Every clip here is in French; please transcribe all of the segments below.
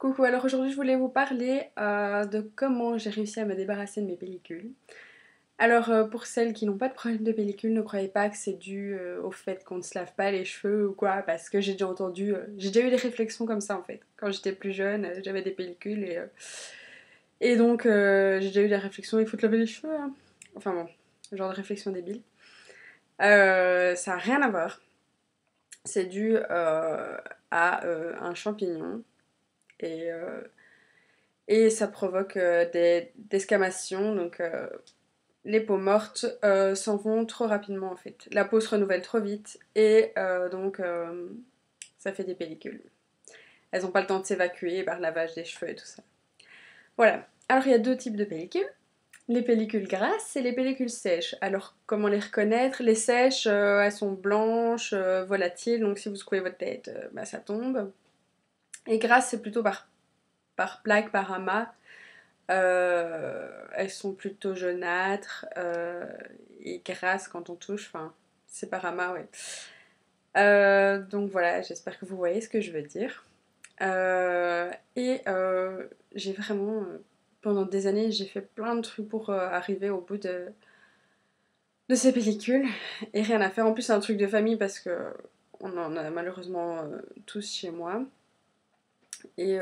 Coucou, alors aujourd'hui je voulais vous parler de comment j'ai réussi à me débarrasser de mes pellicules. Alors pour celles qui n'ont pas de problème de pellicule, ne croyez pas que c'est dû au fait qu'on ne se lave pas les cheveux ou quoi, parce que j'ai déjà entendu, j'ai déjà eu des réflexions comme ça en fait. Quand j'étais plus jeune, j'avais des pellicules et donc j'ai déjà eu des réflexions, il faut te laver les cheveux, hein. Enfin bon, genre de réflexion débile. Ça n'a rien à voir. C'est dû à un champignon et et ça provoque des desquamations, donc les peaux mortes s'en vont trop rapidement en fait. La peau se renouvelle trop vite et donc ça fait des pellicules. Elles n'ont pas le temps de s'évacuer par lavage des cheveux et tout ça. Voilà. Alors il y a deux types de pellicules. Les pellicules grasses et les pellicules sèches. Alors comment les reconnaître? Les sèches, elles sont blanches, volatiles, donc si vous secouez votre tête, bah, ça tombe. Et grasses, c'est plutôt par plaque, par amas. Elles sont plutôt jaunâtres et grasses quand on touche. Enfin, c'est par amas, ouais. Donc voilà, j'espère que vous voyez ce que je veux dire. J'ai vraiment, pendant des années, j'ai fait plein de trucs pour arriver au bout de ces pellicules. Et rien à faire. En plus, c'est un truc de famille parce que on en a malheureusement tous chez moi. Et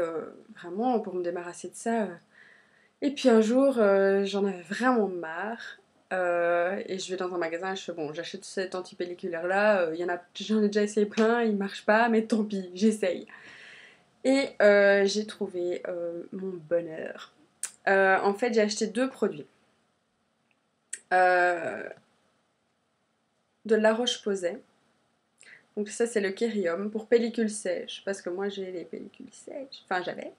vraiment, pour me débarrasser de ça. Et puis un jour, j'en avais vraiment marre. Et je vais dans un magasin et je fais bon, j'achète cet antipelliculaire là. J'en ai déjà essayé plein, il marche pas, mais tant pis, j'essaye. Et j'ai trouvé mon bonheur. En fait, j'ai acheté deux produits. Euh, de La Roche-Posay. Donc ça, c'est le Kérium pour pellicule sèche, parce que moi j'ai les pellicules sèches. Enfin, j'avais.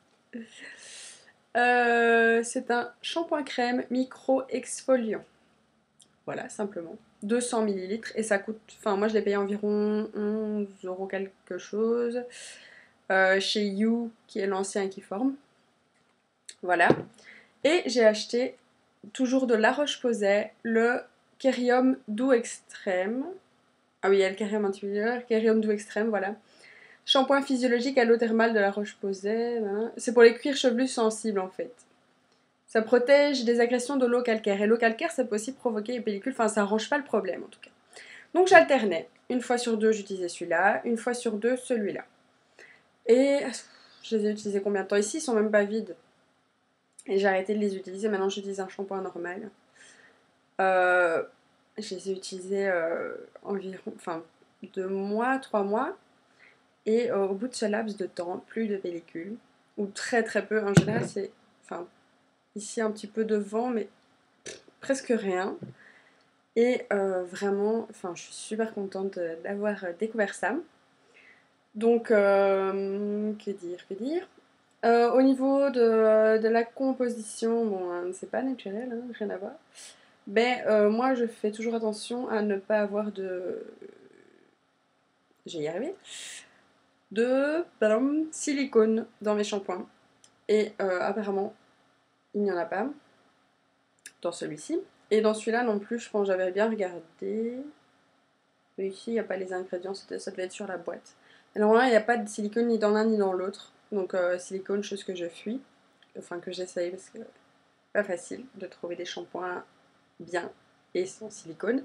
C'est un shampoing crème micro-exfoliant. Voilà, simplement. 200 millilitres et ça coûte, enfin moi je l'ai payé environ 11 euros quelque chose chez You qui est l'ancien qui forme. Voilà. Et j'ai acheté toujours de La Roche-Posay le Kérium Doux Extrême. Ah oui, il y a le Kérium antibactériel, Kérium Doux Extrême, voilà. Shampoing physiologique à l'eau thermale de La Roche-Posay. Hein. C'est pour les cuirs chevelus sensibles en fait. Ça protège des agressions de l'eau calcaire. Et l'eau calcaire, ça peut aussi provoquer des pellicules. Enfin, ça arrange pas le problème en tout cas. Donc j'alternais. Une fois sur deux, j'utilisais celui-là. Une fois sur deux, celui-là. Et je les ai utilisés combien de temps? Ici, ils sont même pas vides. Et j'ai arrêté de les utiliser. Maintenant, j'utilise un shampoing normal. Euh, je les ai utilisés environ, enfin, 2 mois, 3 mois. Et au bout de ce laps de temps, plus de pellicule. Ou très très peu. En général, c'est, enfin, ici un petit peu de vent, mais presque rien. Et vraiment, enfin, je suis super contente d'avoir découvert ça. Donc, que dire, que dire. Au niveau de la composition, bon, hein, c'est pas naturel, hein, rien à voir. Mais moi, je fais toujours attention à ne pas avoir de. J'ai y arrivé. De silicone dans mes shampoings. Et apparemment, il n'y en a pas dans celui-ci. Et dans celui-là non plus, je pense que j'avais bien regardé. Mais ici, il n'y a pas les ingrédients, ça devait être sur la boîte. Alors là, il n'y a pas de silicone ni dans l'un ni dans l'autre. Donc silicone, chose que je fuis. Enfin, que j'essaye parce que pas facile de trouver des shampoings bien et sans silicone.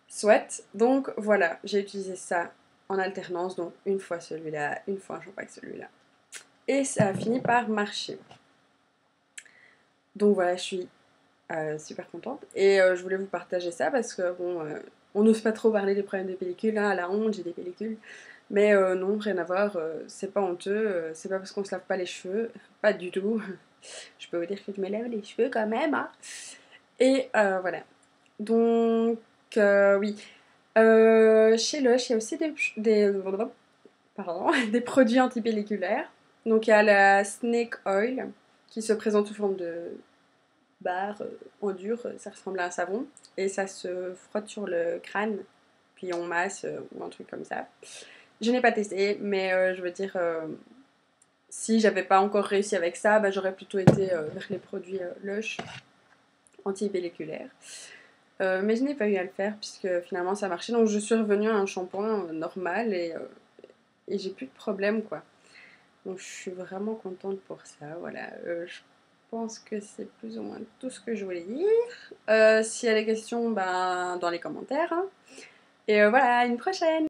Soit. Donc voilà, j'ai utilisé ça en alternance. Donc une fois celui-là, une fois un shampoing avec celui-là. Et ça a fini par marcher. Donc voilà, je suis super contente. Et je voulais vous partager ça parce que bon, on n'ose pas trop parler des problèmes de pellicules. Hein, à la honte, j'ai des pellicules. Mais non, rien à voir. C'est pas honteux. C'est pas parce qu'on se lave pas les cheveux. Pas du tout. Je peux vous dire que je me lave les cheveux quand même. Hein. Et voilà. Donc, oui. Chez Lush, il y a aussi pardon, des produits antipelliculaires. Donc, il y a la Snake Oil qui se présente sous forme de barre en dur, ça ressemble à un savon. Et ça se frotte sur le crâne, puis on masse ou un truc comme ça. Je n'ai pas testé, mais je veux dire, si j'avais pas encore réussi avec ça, bah, j'aurais plutôt été vers les produits Lush anti-pelliculaires. Mais je n'ai pas eu à le faire puisque finalement ça marchait. Donc je suis revenue à un shampoing normal et j'ai plus de problème quoi. Donc je suis vraiment contente pour ça. Voilà, je pense que c'est plus ou moins tout ce que je voulais dire. S'il y a des questions, ben, dans les commentaires, hein. Et voilà, à une prochaine!